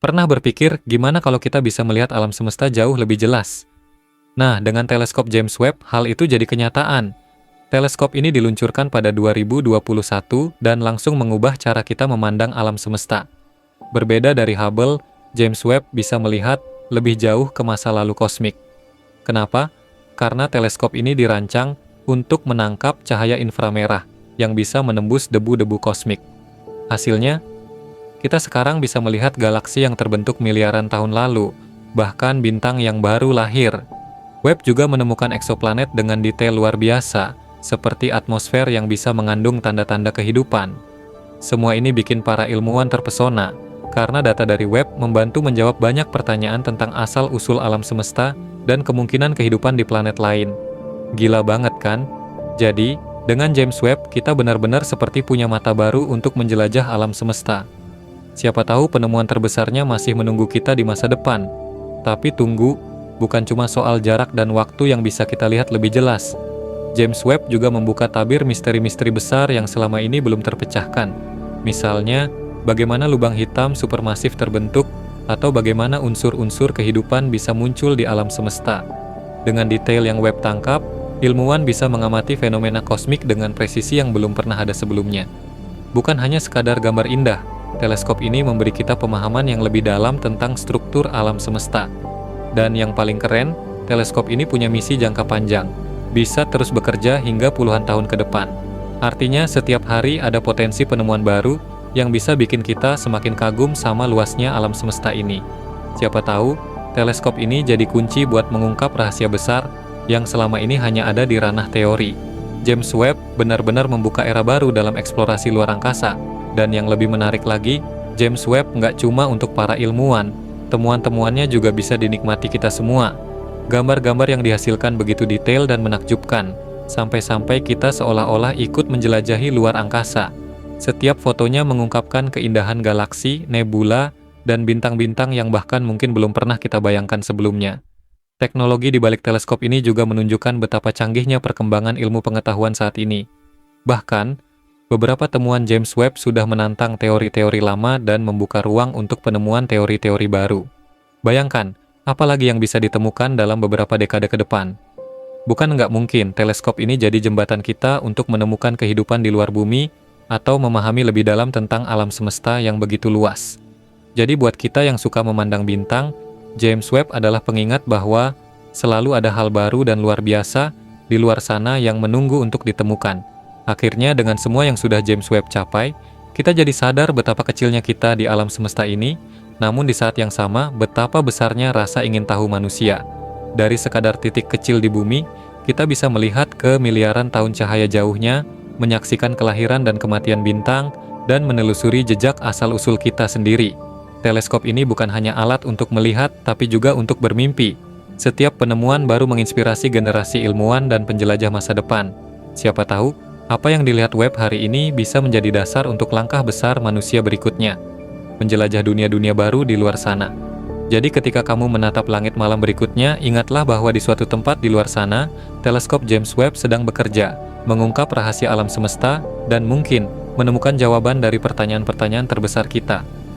Pernah berpikir gimana kalau kita bisa melihat alam semesta jauh lebih jelas? Nah, dengan teleskop James Webb, hal itu jadi kenyataan. Teleskop ini diluncurkan pada 2021 dan langsung mengubah cara kita memandang alam semesta. Berbeda dari Hubble, James Webb bisa melihat lebih jauh ke masa lalu kosmik. Kenapa? Karena teleskop ini dirancang untuk menangkap cahaya inframerah yang bisa menembus debu-debu kosmik. Hasilnya, kita sekarang bisa melihat galaksi yang terbentuk miliaran tahun lalu, bahkan bintang yang baru lahir. Webb juga menemukan eksoplanet dengan detail luar biasa, seperti atmosfer yang bisa mengandung tanda-tanda kehidupan. Semua ini bikin para ilmuwan terpesona, karena data dari Webb membantu menjawab banyak pertanyaan tentang asal-usul alam semesta dan kemungkinan kehidupan di planet lain. Gila banget kan? Jadi, dengan James Webb, kita benar-benar seperti punya mata baru untuk menjelajah alam semesta. Siapa tahu penemuan terbesarnya masih menunggu kita di masa depan. Tapi tunggu, bukan cuma soal jarak dan waktu yang bisa kita lihat lebih jelas. James Webb juga membuka tabir misteri-misteri besar yang selama ini belum terpecahkan. Misalnya, bagaimana lubang hitam supermasif terbentuk, atau bagaimana unsur-unsur kehidupan bisa muncul di alam semesta. Dengan detail yang Webb tangkap, ilmuwan bisa mengamati fenomena kosmik dengan presisi yang belum pernah ada sebelumnya. Bukan hanya sekadar gambar indah, teleskop ini memberi kita pemahaman yang lebih dalam tentang struktur alam semesta. Dan yang paling keren, teleskop ini punya misi jangka panjang, bisa terus bekerja hingga puluhan tahun ke depan. Artinya setiap hari ada potensi penemuan baru yang bisa bikin kita semakin kagum sama luasnya alam semesta ini. Siapa tahu, teleskop ini jadi kunci buat mengungkap rahasia besar yang selama ini hanya ada di ranah teori. James Webb benar-benar membuka era baru dalam eksplorasi luar angkasa. Dan yang lebih menarik lagi, James Webb nggak cuma untuk para ilmuwan, temuan-temuannya juga bisa dinikmati kita semua. Gambar-gambar yang dihasilkan begitu detail dan menakjubkan, sampai-sampai kita seolah-olah ikut menjelajahi luar angkasa. Setiap fotonya mengungkapkan keindahan galaksi, nebula, dan bintang-bintang yang bahkan mungkin belum pernah kita bayangkan sebelumnya. Teknologi di balik teleskop ini juga menunjukkan betapa canggihnya perkembangan ilmu pengetahuan saat ini. Bahkan, beberapa temuan James Webb sudah menantang teori-teori lama dan membuka ruang untuk penemuan teori-teori baru. Bayangkan, apa lagi yang bisa ditemukan dalam beberapa dekade ke depan. Bukan nggak mungkin teleskop ini jadi jembatan kita untuk menemukan kehidupan di luar bumi atau memahami lebih dalam tentang alam semesta yang begitu luas. Jadi buat kita yang suka memandang bintang, James Webb adalah pengingat bahwa selalu ada hal baru dan luar biasa di luar sana yang menunggu untuk ditemukan. Akhirnya dengan semua yang sudah James Webb capai, kita jadi sadar betapa kecilnya kita di alam semesta ini, namun di saat yang sama betapa besarnya rasa ingin tahu manusia. Dari sekadar titik kecil di bumi, kita bisa melihat ke miliaran tahun cahaya jauhnya, menyaksikan kelahiran dan kematian bintang, dan menelusuri jejak asal-usul kita sendiri. Teleskop ini bukan hanya alat untuk melihat, tapi juga untuk bermimpi. Setiap penemuan baru menginspirasi generasi ilmuwan dan penjelajah masa depan. Siapa tahu, apa yang dilihat Webb hari ini bisa menjadi dasar untuk langkah besar manusia berikutnya. Menjelajah dunia-dunia baru di luar sana. Jadi ketika kamu menatap langit malam berikutnya, ingatlah bahwa di suatu tempat di luar sana, teleskop James Webb sedang bekerja, mengungkap rahasia alam semesta, dan mungkin menemukan jawaban dari pertanyaan-pertanyaan terbesar kita.